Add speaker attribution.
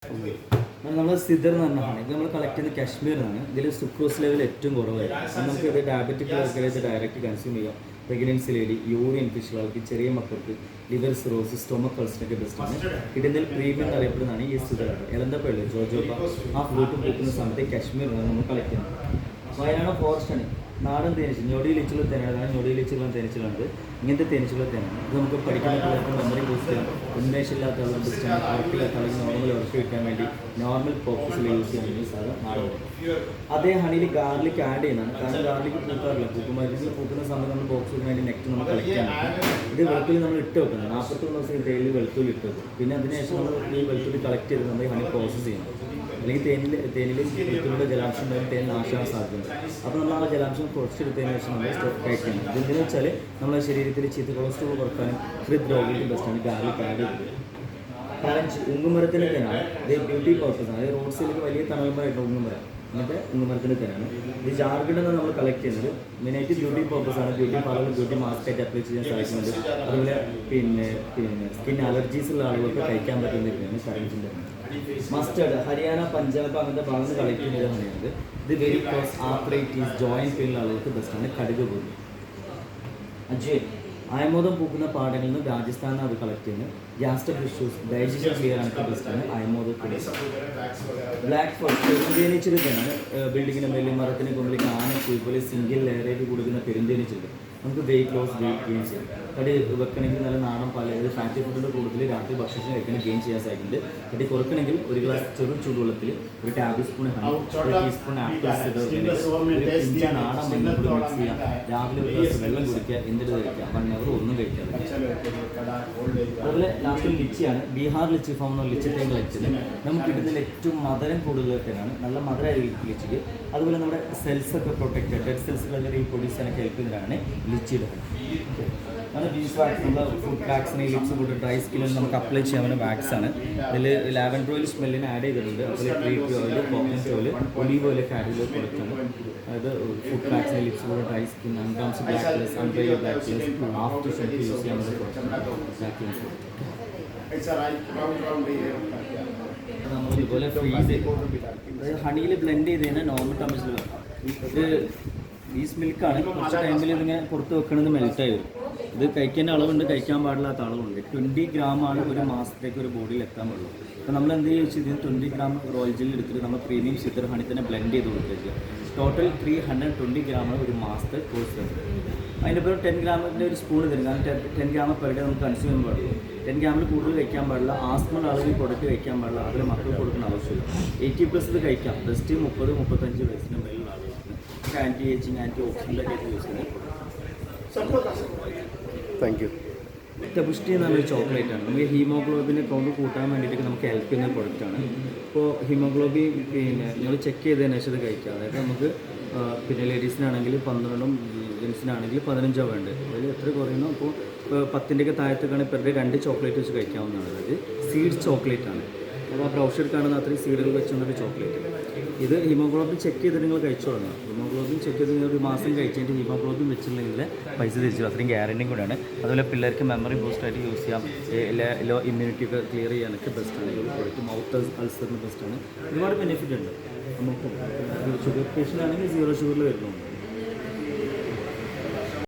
Speaker 1: നമ്മൾ സിദർ എന്ന് പറഞ്ഞാണ് ഇത് നമ്മൾ കളക്ട് ചെയ്യുന്ന കാശ്മീരിനാണ്. ഇതിൽ സുക്രോസ് ലെവൽ ഏറ്റവും കുറവായിരിക്കും. നമുക്ക് ഇത് ഡയബറ്റിക് ആൾക്കാരായിട്ട് ഡയറക്റ്റ് കൺസ്യൂം ചെയ്യാം. പ്രഗ്നൻസി ലേഡി, യൂറിൻ ഇൻഫെക്ഷനുകൾക്ക്, ചെറിയ മക്കൾക്ക്, ലിവർ സിറോസ്, സ്റ്റൊമക് അൾസറിനൊക്കെ ബെസ്റ്റാണ്. ഇതിൻ്റെ പ്രീമിയം എന്നറിയപ്പെടുന്നതാണ് ഈ സിദർ. എലന്തപ്പള്ളി ജോജോപ്പ ആ ഫ്രൂട്ട് പൂക്കുന്ന സമയത്ത് കാശ്മീരിനാണ് നമ്മൾ കളക്ട് ചെയ്യുന്നത്. വയനാട് ഫോറസ്റ്റാണ്. നാടൻ തേനീച്ച, ഞൊടിയിൽ ഇച്ചുള്ള തേനാണ്. ഞൊടിയിൽ ഇച്ചുള്ള തേനീച്ചകളുണ്ട്. ഇങ്ങനത്തെ തേനീച്ചകൾ തേനാണ്. ഇത് നമുക്ക് പഠിക്കുന്ന പിള്ളേർക്ക് മെമ്മറി ബൂസ്റ്റ് ചെയ്യാം. ഉന്മേഷമില്ലാത്ത ആളുകൾ ബെസ്റ്റാണ്. ഉറക്കില്ലാത്ത ആളുകൾ നോർമൽ ഉറക്കി കിട്ടാൻ വേണ്ടി നോർമൽ പർപ്പസിൽ യൂസ് ചെയ്യാൻ വേണ്ടി സാധനം നാടൻ. അതേ ഹണിയിൽ ഗാർലിക് ആഡ് ചെയ്യുന്നതാണ്. കാരണം ഗാർലിക് പൂക്കാറില്ല. പൂക്കുമരുന്നിൽ പൂക്കുന്ന സമയത്ത് നമ്മൾ ബോക്സ് വെക്കാൻ വേണ്ടി നെക്സ്റ്റ് നമ്മൾ കളക്ട് ചെയ്യാൻ ഇത് വെളുത്തുള്ളി നമ്മൾ ഇട്ട് വെക്കുന്നത്. 41 ദിവസം ഡെയിലി വെളുത്തുള്ളി ഇട്ട് വെക്കും. പിന്നെ അതിനുശേഷം നമ്മൾ ഈ വെളുത്തുള്ളി കളക്ട് ചെയ്ത് നമ്മൾ ഹണി പ്രോസസ്സ് ചെയ്യണം. അല്ലെങ്കിൽ തേനിൽ വെളുത്തുള്ളിയുടെ ജലാംശം വരെ തേൻ നാശമാകാൻ സാധ്യതയുണ്ട്. അപ്പോൾ നമ്മൾ ആ ജലാംശം കുറച്ചെടുത്തതിന് ശേഷം നമ്മൾ കഴിക്കണം. ഇതെന്തെന്ന് വെച്ചാൽ നമ്മുടെ ശരീരത്തിൽ ചീത്ത കൊളസ്ട്രോൾ കുറക്കാനും ഹൃദ്രോഗിക്കും ബെസ്റ്റാണ് ഗാർലിക് ആഡ് ചെയ്തത്. കാരണം ഉങ്ങുമരത്തിൻ്റെ തേനാണ്. ഇത് ബ്യൂട്ടി പർപ്പസാണ്. അതായത് റോഡ് സൈഡിലേക്ക് വലിയ തണൽമരമായിട്ട് ഉങ്ങുമരം. എന്നിട്ട് ഉങ്ങുമരത്തിൻ്റെ തേനാണ്. ഇത് ജാർഖണ്ഡിൽ നിന്ന് നമ്മൾ കളക്ട് ചെയ്യുന്നത്. മെയിനായിട്ട് ബ്യൂട്ടി പർപ്പസാണ്. ബ്യൂട്ടി പാർലറിൽ ബ്യൂട്ടി മാസ്കായിട്ട് അപ്ലൈ ചെയ്യാൻ സാധിക്കുന്നുണ്ട്. അതുപോലെ പിന്നെ സ്കിൻ അലർജീസ് ഉള്ള ആളുകൾക്ക് കഴിക്കാൻ പറ്റുന്നതാണ് കറൻസിൻ്റെ. മസ്റ്റേർഡ് ഹരിയാന, പഞ്ചാബ് അങ്ങനത്തെ ഭാഗത്ത് കളക്ട് ചെയ്യുന്നത് പറയുന്നത് ഇത് വെരി ക്ലോസ് ആർത്രൈറ്റീസ്, ജോയിൻറ്റ് പെയിനുള്ള ആളുകൾക്ക് ബെസ്റ്റാണ്. കടുക് പോലും അജയ് അയമോദം പൂക്കുന്ന പാടങ്ങളിൽ നിന്ന് രാജസ്ഥാനിൽ അത് കളക്ട് ചെയ്യുന്നത്. ഗ്യാസ്ട്രിക് ഇഷ്യൂസ്, ഡൈജഷൻ ക്ലിയർ ആയിട്ട് ബെസ്റ്റാണ് അയമോദത്തിന്. Black fall പെരുന്തേനീച്ചെടുക്കാണ്. ബിൽഡിങ്ങിന് മേലിൽ മരത്തിന് കൊമ്പിൽ ആന കുഴിപോലെ സിംഗിൾ ലെയറേറ്റ് കൊടുക്കുന്ന പെരുന്തേനീച്ചെടുക്കുക. നമുക്ക് വെയിറ്റ് ലോസ് ഗെയിൻ ചെയ്യാം. തടി വെക്കണമെങ്കിൽ നല്ല നാടൻ പാൽ, അതായത് ഫാറ്റി ഫുഡിൻ്റെ കൂടുതൽ രാത്രി ഭക്ഷണം കഴിക്കണം ഗെയിൻ ചെയ്യാൻ സാധിക്കുന്നുണ്ട്. തടി കുറക്കണമെങ്കിൽ ഒരു ഗ്ലാസ് ചൂടുവെള്ളത്തിൽ ഒരു ടേബിൾ സ്പൂൺ ഹണി, ഒരു ടീസ്പൂൺ ആപ്പിൾ സിഡർ, ഒരു പിഞ്ച് നാടൻ മഞ്ഞൾ മിക്സ് ചെയ്യാം. രാവിലെ ഒരു ഗ്ലാസ് വെള്ളം കുടിക്കുക, എന്തിട്ട് കഴിക്കുക. 1 hour ഒന്നും കഴിക്കാതെ. അതുപോലെ ലാസ്റ്റ് ലിച്ചിയാണ്. ബീഹാർ ലിച്ചി ഫാം എന്ന ലിച്ചി തേങ്ങ ലിച്ചത് നമുക്ക് ഇതിൽ ഏറ്റവും മധുരം കൂടുതലൊക്കെയാണ്. നല്ല മധുരമായിരിക്കും ലിച്ചിക്ക്. അതുപോലെ നമ്മുടെ സെൽസൊക്കെ പ്രൊട്ടക്റ്റ്, ഡെഡ് സെൽസുകളൊക്കെ റീപ്രൊഡ്യൂസാനൊക്കെ ഹെൽപ്പ് ചെയ്യുന്നതാണ് ലിച്ചിയുടെ. അത് ബീസ് വാക്സ്, നമ്മുടെ ഫുഡ് വാക്സിന് ലിപ്സ് കൂടി ഡ്രൈ സ്കിന്നിൽ നമുക്ക് അപ്ലൈ ചെയ്യാവുന്ന വാക്സാണ്. ഇതിൽ ലാവൻഡർ ഓയിൽ സ്മെല്ലിന് ആഡ് ചെയ്തിട്ടുണ്ട്. അതുപോലെ tree oil, coconut oil, olive ഓയിലൊക്കെ ആഡ് ചെയ്ത് കൊടുക്കണം. അതായത് ഫുഡ് വാക്സിന് ലിപ്സ് കൂടി ഡ്രൈ സ്കിൻ, അൺകംസ് ബ്ലാക്ക് പ്ലസ്, അൺഡ്രൈ black plus, after shelf use ചെയ്യാൻ നമ്മൾ ഇതുപോലെ ഫ്രീസ് ചെയ്ത് അതായത് ഹണിയിൽ ബ്ലെൻഡ് ചെയ്ത് കഴിഞ്ഞാൽ നോർമൽ ടെമ്പറേച്ചറിൽ വെക്കാം. ഇത് ഈസ് മിൽക്കാണ്. കുറച്ച് ടൈമിൽ ഇതിങ്ങനെ പുറത്ത് വെക്കണമെന്ന് മെൽറ്റായി വരും. ഇത് കഴിക്കേണ്ട അളവുണ്ട്, കഴിക്കാൻ പാടില്ലാത്ത അളവുണ്ട്. 20 ഗ്രാമാണ് ഒരു മാസത്തേക്ക് ഒരു ബോഡിയിൽ എത്താൻ പാടുള്ളൂ. അപ്പോൾ നമ്മൾ എന്ത് ചെയ്യുക വെച്ചാൽ ഇതിന് 20 ഗ്രാം റോയൽ ജെല്ലി എടുത്തിട്ട് നമ്മൾ പ്രീമിയം സിദർ ഹണി തന്നെ ബ്ലെൻഡ് ചെയ്ത് കൊടുക്കുക. ടോട്ടൽ 320 ഗ്രാമാണ് ഒരു മാസത്തെ കോഴ്സ് വരുന്നത്. അതിൻ്റെ പേര് 10 ഗ്രാമിൻ്റെ ഒരു സ്പൂൺ തരും. കാരണം 10 ഗ്രാം പെർ ഡേ നമുക്ക് കൺസ്യൂം ചെയ്യാൻ പാടുള്ളൂ. 10 ഗ്രാമിൽ കൂടുതൽ കഴിക്കാൻ പാടില്ല. ആസ്മ ആളുകൾ പ്രൊഡക്റ്റ് കഴിക്കാൻ പാടില്ല. അതിൽ മക്കൾ കൊടുക്കുന്ന ആവശ്യമില്ല. 80+ ഇത് കഴിക്കാം. ബെസ്റ്റ് 30-35 വയസ്സിന് മേലുള്ള ആളുകൾക്ക് ആൻറ്റി ഏജിങ്, ആൻറ്റി ഓക്സിഡൻ്റൊക്കെ ആയിട്ട് യൂസ് ചെയ്യുന്നത്.
Speaker 2: Thank you.
Speaker 1: പുഷ്ടി എന്ന് പറഞ്ഞൊരു ചോക്ലേറ്റാണ്. നമുക്ക് ഹീമോഗ്ലോബിൻ്റെ കൗണ്ട് കൂട്ടാൻ വേണ്ടിയിട്ട് നമുക്ക് ഹെൽപ്പ് ചെയ്യുന്ന പ്രൊഡക്റ്റാണ്. ഇപ്പോൾ ഹീമോഗ്ലോബിൻ നിങ്ങൾ ചെക്ക് ചെയ്തതിന് ശേഷം ഇത് കഴിക്കുക. അതായത് നമുക്ക് ലേഡീസിനാണെങ്കിൽ 12ഉം ജെൻസിനാണെങ്കിൽ 15 വേണ്ടത്. അതിൽ എത്ര കുറയുന്നു. അപ്പോൾ 10ൻ്റെയൊക്കെ താഴത്തേക്കാണ് പെർ ഡേ 2 ചോക്ലേറ്റ് വെച്ച് കഴിക്കാവുന്നതാണ്. അതായത് സീഡ്സ് ചോക്ലേറ്റാണ്. അത് ആ ബ്രൗഷർ കാണുന്ന അത്രയും സീഡുകൾ വെച്ചുകൊണ്ടൊരു ചോക്ലേറ്റ്. ഇത് ഹീമോഗ്ലോബിൻ ചെക്ക് ചെയ്തിട്ട് നിങ്ങൾ കഴിച്ചു തുടങ്ങുക. ഹീമോഗ്ലോബിൻ ചെക്ക് ചെയ്ത് നിങ്ങൾ ഒരു മാസം കഴിച്ചിട്ട് ഹീമോഗ്ലോബിൻ വെച്ചിട്ടുണ്ടെങ്കിൽ പൈസ തിരിച്ചു. അത്രയും ഗ്യാരണ്ടിയും കൂടെയാണ്. അതുപോലെ പിള്ളേർക്ക് മെമ്മറി ബൂസ്റ്റായിട്ട് യൂസ് ചെയ്യാം. ലോ ഇമ്മ്യൂണിറ്റി ഒക്കെ ക്ലിയർ ചെയ്യാനൊക്കെ ബെസ്റ്റാണ് ഈ പ്രൊഡക്റ്റ്. മൗത്ത് അൾസറിന് ബെസ്റ്റാണ്. ഒരുപാട് ബെനിഫിറ്റ് ഉണ്ട്. നമുക്ക് ഷുഗർ പേഷ്യൻ്റ് ആണെങ്കിൽ 0 ഷുഗറിൽ വരുന്നുണ്ട്.